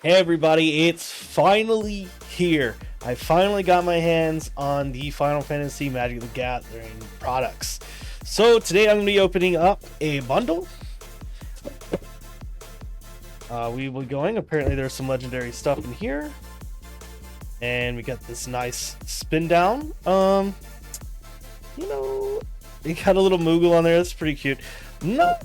Hey everybody, it's finally here. I finally got my hands on the Final Fantasy Magic the Gathering products. So today I'm going to be opening up a bundle. We will be going. Apparently there's some legendary stuff in here. And we got this nice spin down. We got a little Moogle on there. That's pretty cute. Not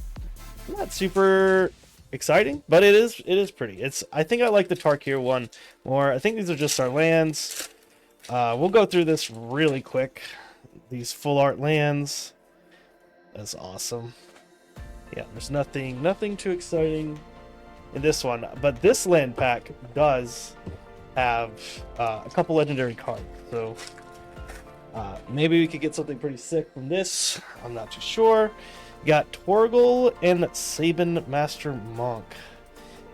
super exciting, but it is pretty. I think I like the Tarkir one more. I think these are just our lands. We'll go through this really quick. These full art lands. That's awesome. Yeah, there's nothing too exciting in this one, but this land pack does have a couple legendary cards. So maybe we could get something pretty sick from this. I'm not too sure. We got Torgal and Sabin Master Monk.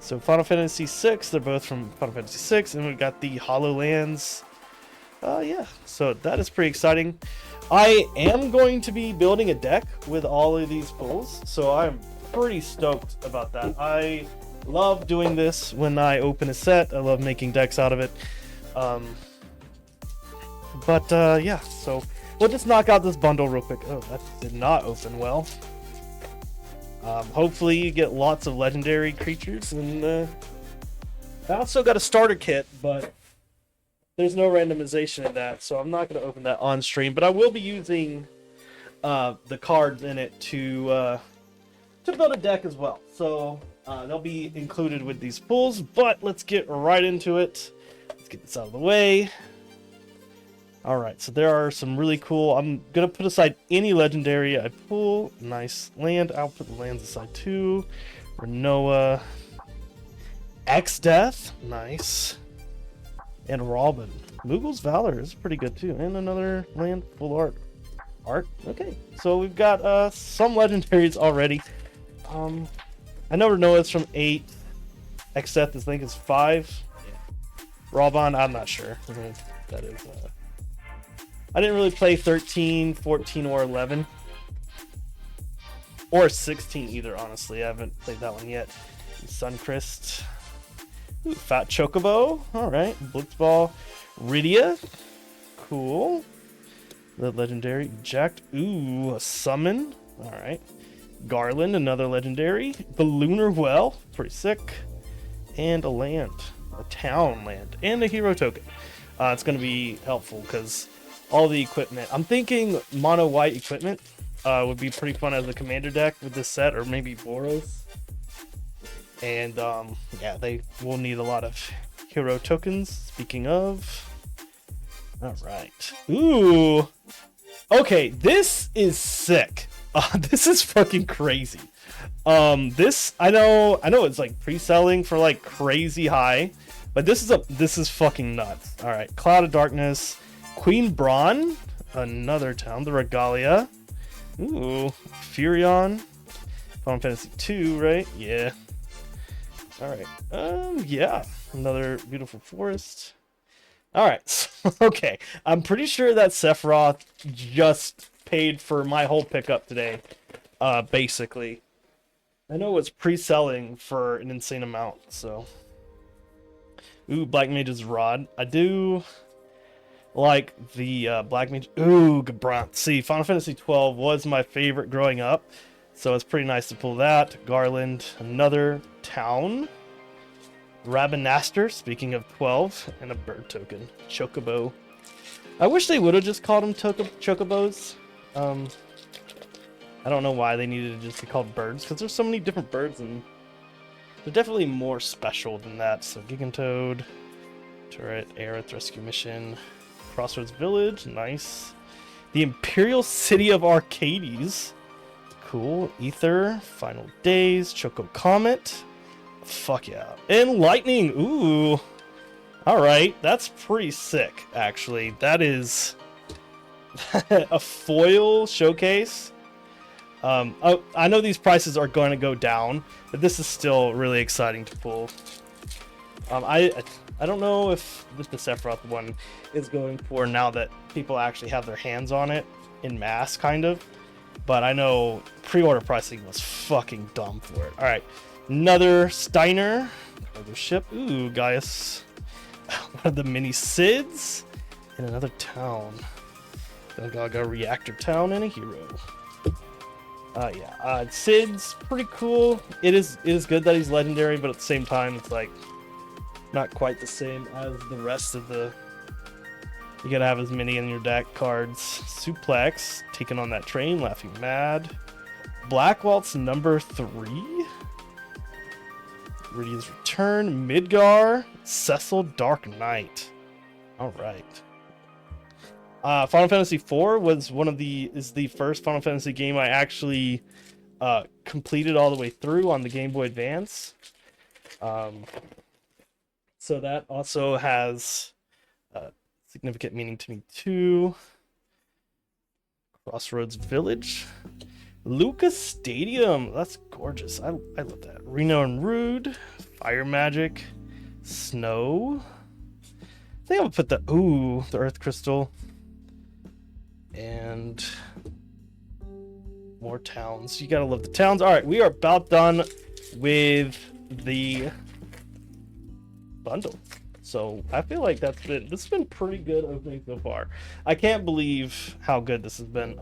So Final Fantasy VI, they're both from Final Fantasy VI, and we've got the HoloLands. Yeah, so that is pretty exciting. I am going to be building a deck with all of these pulls, so I'm pretty stoked about that. I love doing this when I open a set. I love making decks out of it. Yeah, so we'll just knock out this bundle real quick. Oh, that did not open well. Hopefully you get lots of legendary creatures, and I also got a starter kit, but there's no randomization in that, so I'm not going to open that on stream. But I will be using the cards in it to build a deck as well. So they'll be included with these pulls. But let's get right into it. Let's get this out of the way. All right, so there are some really cool. I'm gonna put aside any legendary I pull. Nice land. I'll put the lands aside too. Renoa, X-Death, nice, and Robin. Moogle's Valor is pretty good too, and another land full art. Okay, so we've got some legendaries already. I know Renoa's from 8. X-Death, I think, is 5. Yeah. Robin, I'm not sure. That is. I didn't really play 13, 14, or 11. Or 16 either, honestly. I haven't played that one yet. Suncrest. Ooh, Fat Chocobo. Alright. Blitzball. Rydia. Cool. The legendary. Jacked. Ooh, a summon. Alright. Garland, another legendary. Ballooner Well. Pretty sick. And a land. A town land. And a hero token. It's going to be helpful because all the equipment. I'm thinking mono white equipment would be pretty fun as a commander deck with this set, or maybe Boros. And yeah, they will need a lot of hero tokens. Speaking of, all right. Ooh, okay, this is sick. This is fucking crazy. This I know it's like pre-selling for like crazy high, but this is fucking nuts. All right, Cloud of Darkness. Queen Braun, another town, the Regalia. Ooh, Furion. Final Fantasy 2, right? Yeah. Alright. Yeah. Another beautiful forest. Alright. Okay. I'm pretty sure that Sephiroth just paid for my whole pickup today. Basically. I know it's pre-selling for an insane amount, so. Ooh, Black Mage's Rod. I do like the Black Mage. Ooh, Gabrant. See, Final Fantasy 12 was my favorite growing up, so it's pretty nice to pull that. Garland, another town. Rabinaster, speaking of 12, and a bird token. Chocobo. I wish they would have just called them Chocobos. I don't know why they needed to just be called birds, because there's so many different birds, and they're definitely more special than that. So Gigantoad, Turret, Aerith Rescue Mission, Crossroads Village, nice. The Imperial City of Arcades, cool. Ether, Final Days, Choco Comet, fuck yeah. And Lightning, ooh. Alright, that's pretty sick, actually. That is a foil showcase. I know these prices are going to go down, but this is still really exciting to pull. I don't know if the Sephiroth one is going for now that people actually have their hands on it in mass, kind of. But I know pre-order pricing was fucking dumb for it. All right, Another Steiner cargo ship. Ooh, Gaius. One of the mini Sids. And another town. Gaga reactor town and a hero. Yeah. Sid's pretty cool. It is good that he's legendary, but at the same time, it's like not quite the same as the rest of the. You gotta have as many in your deck cards. Suplex, taking on that train, laughing mad. Black Waltz number 3. Rydia's Return, Midgar, Cecil Dark Knight. All right. Final Fantasy IV is the first Final Fantasy game I actually completed all the way through on the Game Boy Advance. So that also has significant meaning to me too. Crossroads Village. Lucas Stadium. That's gorgeous. I love that. Reno and Rude. Fire Magic. Snow. I think I'll put the Earth Crystal. And more towns. You gotta love the towns. Alright, we are about done with the bundle. So I feel like this has been pretty good opening so far. I can't believe how good this has been.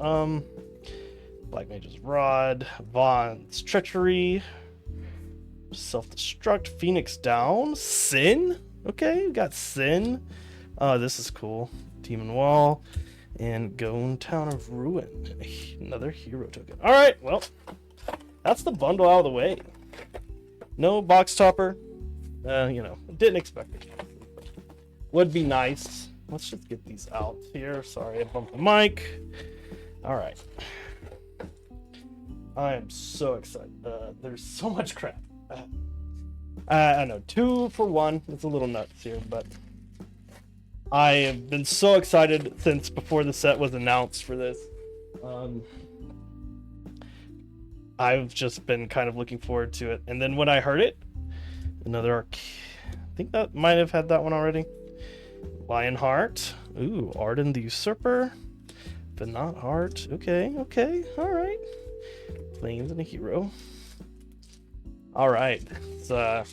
Black Mage's Rod, Vaughn's Treachery, Self-Destruct, Phoenix Down, Sin. Okay, we got Sin. This is cool. Demon Wall, and Gone Town of Ruin. Another hero token. All right, well, that's the bundle out of the way. No box topper. Didn't expect it. Would be nice. Let's just get these out here. Sorry, I bumped the mic. All right. I am so excited. There's so much crap. I know, 2 for 1. It's a little nuts here, but I have been so excited since before the set was announced for this. I've just been kind of looking forward to it. And then when I heard it, I think that might have had that one already. Lionheart. Ooh, Arden the Usurper. Venat Heart. Okay, alright. Plains and a hero. Alright. It's a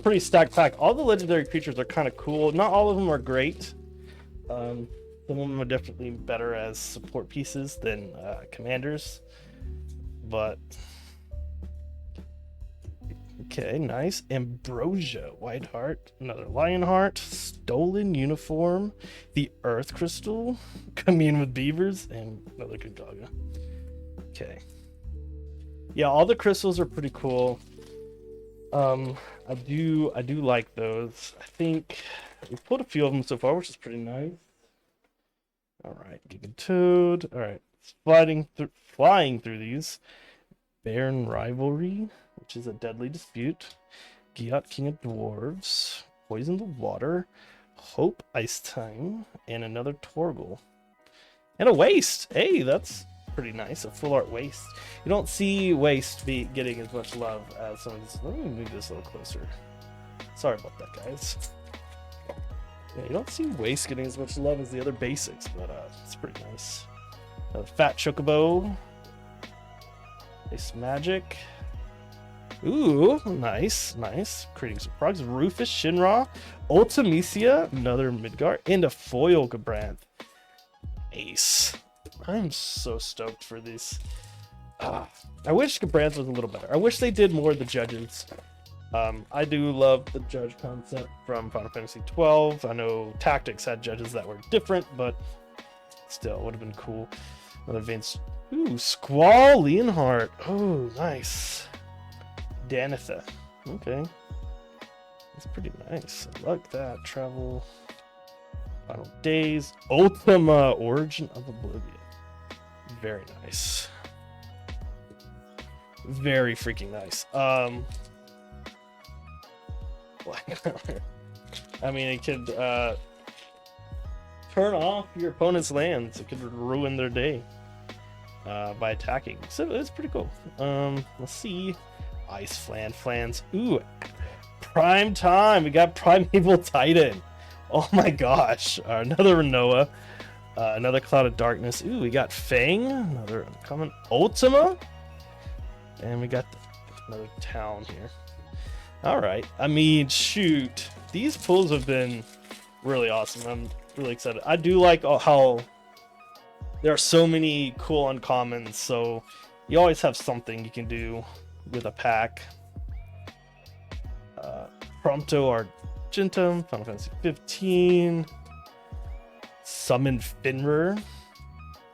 pretty stacked pack. All the legendary creatures are kind of cool. Not all of them are great. Some of them are definitely better as support pieces than commanders. But okay, nice. Ambrosia, Whiteheart, another Lionheart, Stolen Uniform, the Earth Crystal, Commune with Beavers, and another Gaga. Okay. Yeah, all the crystals are pretty cool. I do like those. I think we've pulled a few of them so far, which is pretty nice. All right, Giga Toad. All right, flying through these. Baron Rivalry, which is a deadly dispute. Giat, King of Dwarves. Poison the Water. Hope, Ice Time, and another Torgal. And a Waste. Hey, that's pretty nice. A full art Waste. You don't see Waste getting as much love as some of these. Let me move this a little closer. Sorry about that, guys. Yeah, you don't see Waste getting as much love as the other basics, but it's pretty nice. Fat Chocobo. Ace Magic. Ooh, nice. Creating some procs. Rufus, Shinra, Ultimecia, another Midgar, and a foil Gabranth. Ace. I'm so stoked for these. I wish Gabranth was a little better. I wish they did more of the judges. I do love the judge concept from Final Fantasy XII. I know Tactics had judges that were different, but still, it would have been cool. Another advanced. Ooh, Squall Leonhardt. Oh, nice. Danitha. Okay. That's pretty nice. I like that. Travel. Final Days. Ultima Origin of Oblivion. Very nice. Very freaking nice. I mean, it could turn off your opponent's lands. It could ruin their day by attacking. So it's pretty cool. Let's see. Ice Flans. Ooh, prime time. We got Primeval Titan. Oh my gosh. Another Renoa. Another Cloud of Darkness. Ooh, we got Fang. Another uncommon. Ultima. And we got another town here. All right. I mean, shoot, these pulls have been really awesome. I'm really excited. I do like how there are so many cool uncommons, so you always have something you can do with a pack. Prompto Argentum, Final Fantasy 15, Summon Finrer,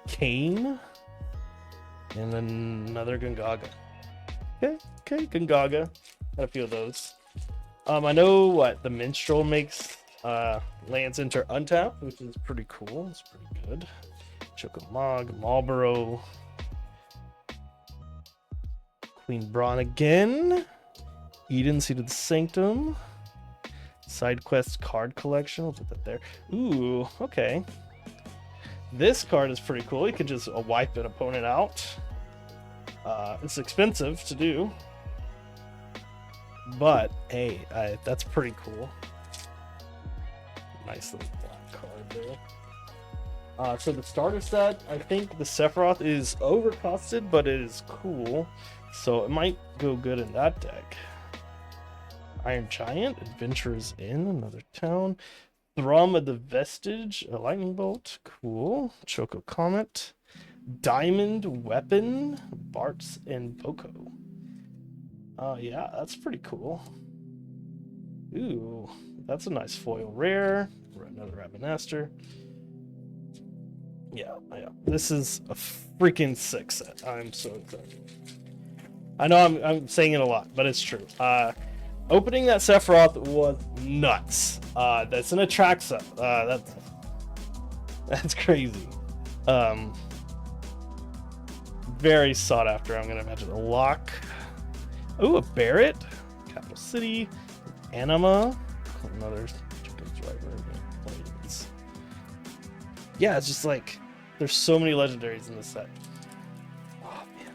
Kane, and another Gungaga. Okay, Gungaga. Got a few of those. I know what the Minstrel makes lands enter untapped, which is pretty cool. It's pretty good. Chocomog, Marlboro, Queen Braun again, Eden, Seed of the Sanctum, Side Quest card collection. We'll put that there. Ooh, okay. This card is pretty cool. You can just wipe an opponent out. It's expensive to do, but hey, that's pretty cool. Nice little black card there. So the starter set, I think the Sephiroth is overcosted, but it is cool, so it might go good in that deck. Iron Giant, Adventurers Inn, another town. Thrum of the Vestige, a Lightning Bolt, cool. Choco Comet, Diamond Weapon, Bartz and Boko. Yeah, that's pretty cool. Ooh, that's a nice foil rare. Another Ravenaster. Yeah, this is a freaking sick set. I'm so excited. I know I'm saying it a lot, but it's true. Opening that Sephiroth was nuts. That's an Atraxa. That's crazy. Very sought after. I'm gonna imagine a lock. Ooh, a Barret, Capital City, Anima, another Chicken Driver. Yeah, it's just like there's so many legendaries in this set. Oh man,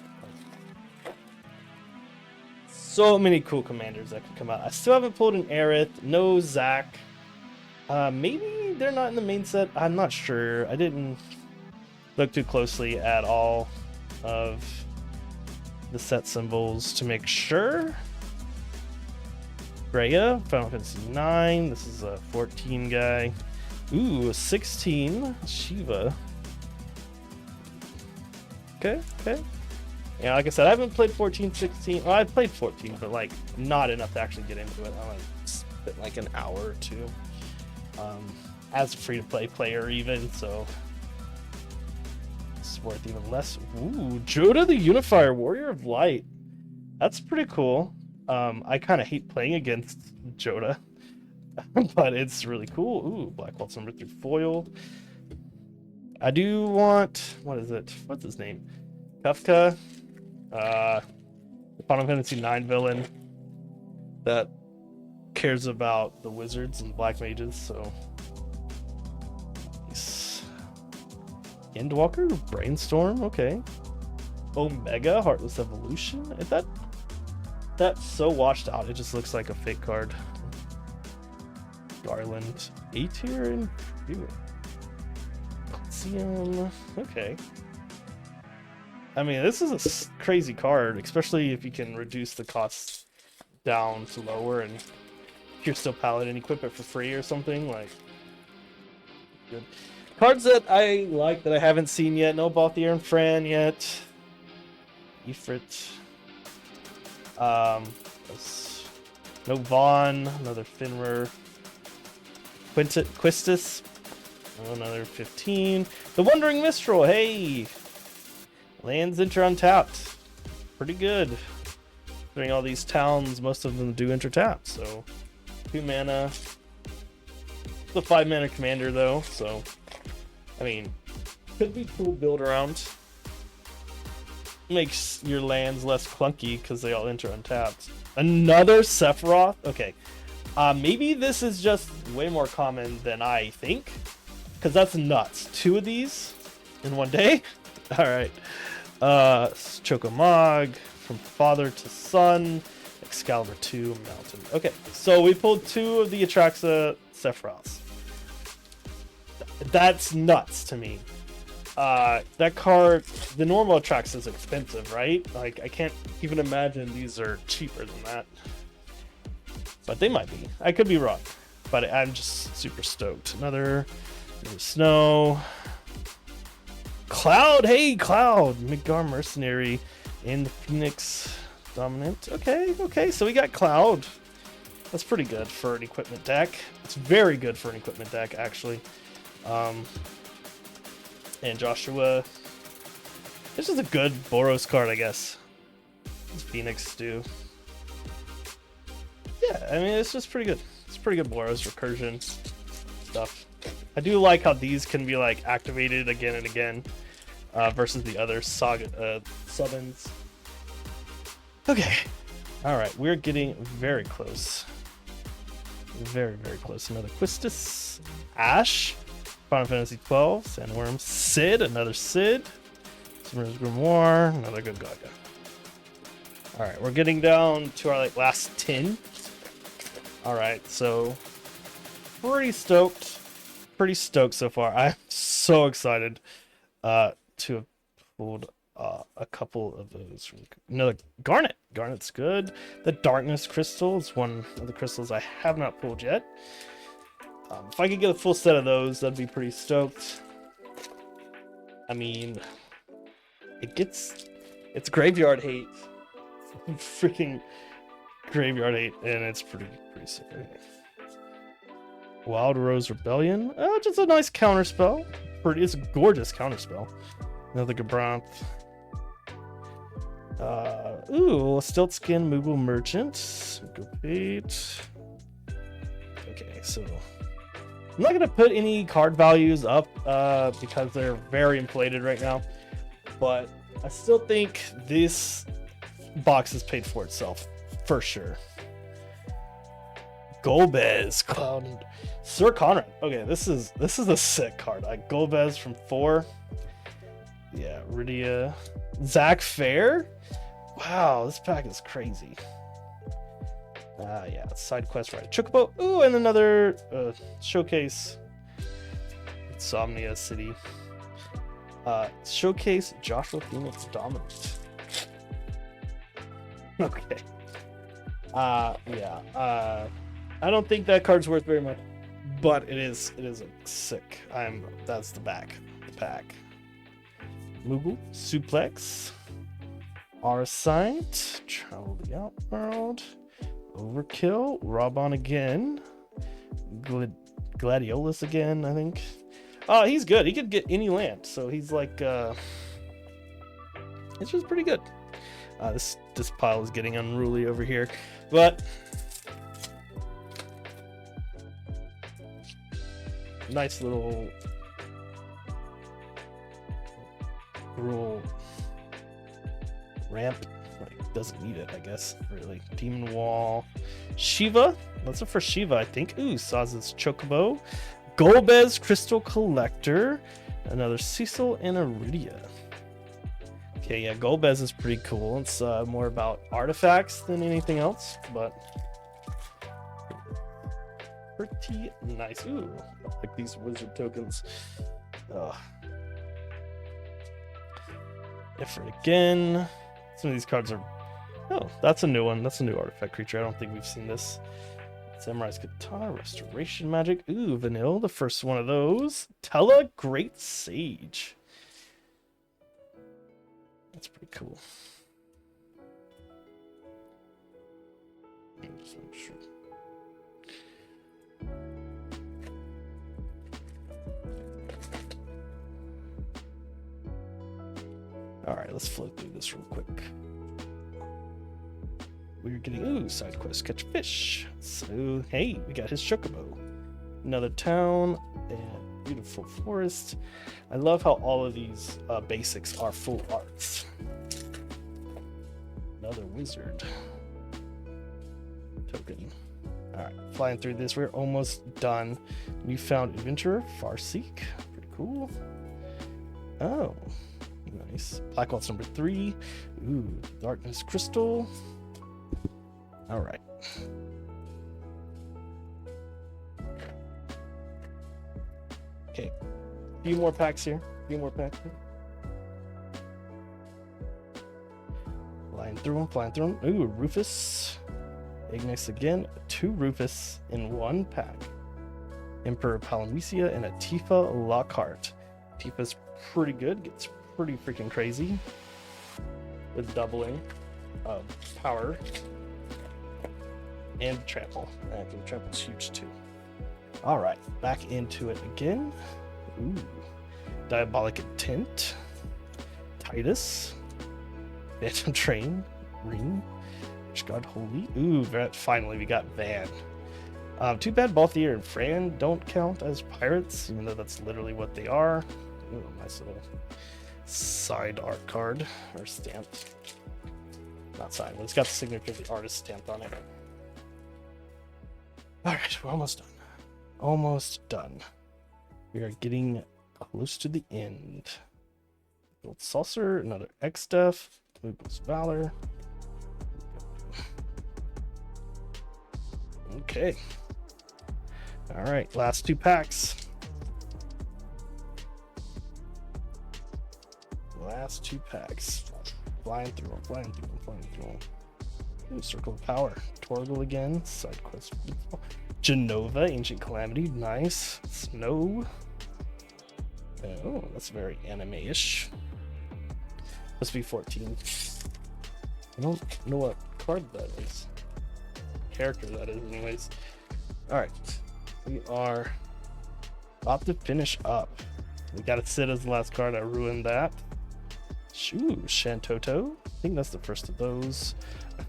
so many cool commanders that could come out. I still haven't pulled an Aerith, no Zac. Maybe they're not in the main set. I'm not sure. I didn't look too closely at all of the set symbols to make sure. Freya, Final Fantasy 9. This is a 14 guy. Ooh, a 16 Shiva. Okay. Yeah, like I said, I haven't played 14, 16. Well, I played 14, but like not enough to actually get into it. I like spent like an hour or two as a free-to-play player even, so it's worth even less. Ooh, Jodah the Unifier, Warrior of Light. That's pretty cool. I kind of hate playing against Jodah, but it's really cool. Ooh, Black Waltz number 3 foiled. I do want, what is it? What's his name? Kafka. The Final Fantasy 9 villain that cares about the wizards and black mages, so nice. Endwalker, Brainstorm, okay. Omega, Heartless Evolution. That's so washed out, it just looks like a fake card. Garland, A-tier and Coliseum. Okay. I mean, this is a crazy card, especially if you can reduce the costs down to lower, and if you're still Paladin, equip it for free or something. Like, good cards that I like that I haven't seen yet. No Balthier and Fran yet. Ifrit. No Vaughn. Another Finrer. Quistis. Another 15. The Wandering Mistral. Hey. Lands enter untapped. Pretty good. Doing all these towns, most of them do enter tapped, so 2 mana. The 5 mana commander though, so I mean, could be cool build around. Makes your lands less clunky because they all enter untapped. Another Sephiroth. Okay, maybe this is just way more common than I think, because that's nuts. 2 of these in one day. All right. Chocomog, From Father to Son, Excalibur 2, Mountain. Okay, so we pulled 2 of the Atraxa Sephiroths. That's nuts to me. that card, the normal Attrax is expensive, right? Like, I can't even imagine these are cheaper than that. But they might be. I could be wrong. But I'm just super stoked. Another Snow. Cloud! Hey, Cloud! Midgar Mercenary in the Phoenix Dominant. Okay, so we got Cloud. That's pretty good for an equipment deck. It's very good for an equipment deck, actually. And Joshua. This is a good Boros card, I guess. It's Phoenix too. Yeah, I mean, it's just pretty good. It's pretty good Boros recursion stuff. I do like how these can be like activated again and again versus the other Saga summons. Okay. All right, we're getting very close. Very, very close. Another Quistis, Ash, Final Fantasy 12, Sandworm, Sid, another Sid, Summer's Grimoire, another good Gaga. All right, we're getting down to our like last 10. All right, so pretty stoked so far. I'm so excited to have pulled a couple of those. Another Garnet. Garnet's good. The Darkness Crystal is one of the crystals I have not pulled yet. If I could get a full set of those, that'd be pretty stoked. I mean, it's Graveyard Hate. Freaking Graveyard Hate, and it's pretty sick. Wild Rose Rebellion. Just a nice counterspell. It's a gorgeous counterspell. Another Gabranth. Stiltskin Moogle Merchant. Compete. Okay, so I'm not gonna put any card values up because they're very inflated right now, but I still think this box has paid for itself for sure. Golbez, Cloud, and Sir Conrad. Okay, this is a sick card. Golbez from 4. Yeah, Rydia. Zach Fair. Wow, this pack is crazy. Yeah, side quest right. Chocobo. Ooh, and another showcase. Insomnia City. Showcase Joshua Phoenix Dominant. Okay. Yeah. I don't think that card's worth very much, but it is a sick. That's the pack. Moogle, Suplex, Arasite, Travel the Outworld, Overkill, Robon again, Gladiolus again, I think. Oh, he's good. He could get any land, so he's like, it's just pretty good. This pile is getting unruly over here, but nice little ramp. Like, doesn't need it, I guess. Really. Demon Wall. Shiva. That's it for Shiva, I think. Ooh, Saz's Chocobo. Golbez Crystal Collector. Another Cecil and Iridia. Okay, yeah, Golbez is pretty cool. It's more about artifacts than anything else, but pretty nice. Ooh, like these wizard tokens. Effort again. Some of these cards are... Oh, that's a new one. That's a new artifact creature. I don't think we've seen this. Samurai's Katana, Restoration Magic. Ooh, Vanille, the first one of those. Tella, Great Sage. That's pretty cool. All right, let's float through this real quick. We're getting, side quest, catch fish. So, hey, we got his Chocobo. Another town and beautiful forest. I love how all of these basics are full arts. Another wizard token. All right, flying through this. We're almost done. Newfound Adventurer, Farseek. Pretty cool. Oh, nice. Black Waltz number 3. Ooh, Darkness Crystal. All right. Okay, a few more packs here. few more packs. Flying through them, flying through them. Ooh, Rufus. Ignis again. 2 Rufus in 1 pack. Emperor Palamecia and a Tifa Lockhart. Tifa's pretty good, gets pretty freaking crazy with doubling of power and trample. I think trample's huge too. All right, back into it again. Ooh, Diabolic Intent, Titus, Phantom Train, Ring, God Holy. Ooh, finally we got Van. Too bad Balthier and Fran don't count as pirates, even though that's literally what they are. Ooh, nice little side art card, or stamped. Not signed, but it's got the signature of the artist stamped on it. Alright, we're almost done. Almost done. We are getting close to the end. Gold Saucer, another X-Stuff, Lucas Valor. Okay. Alright, last 2 packs. Last 2 packs. Flying through them, flying through them, flying through them. Ooh, Circle of Power. Torgal again. Side quest. Genova, Ancient Calamity. Nice. Snow. Oh, that's very anime-ish. Must be 14. I don't know what card that is. Character that is, anyways. Alright. We are about to finish up. We got it sit as the last card. I ruined that. Shoo, Shantoto. I think that's the first of those.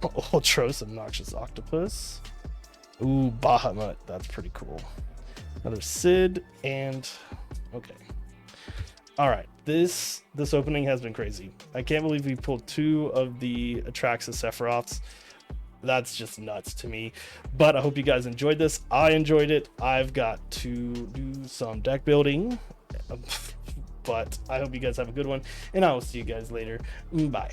Ultros, Obnoxious Octopus. Ooh, Bahamut. That's pretty cool. Another Sid, and okay. Alright, this opening has been crazy. I can't believe we pulled 2 of the Atraxa Sephiroths. That's just nuts to me. But I hope you guys enjoyed this. I enjoyed it. I've got to do some deck building. But I hope you guys have a good one, and I will see you guys later. Bye.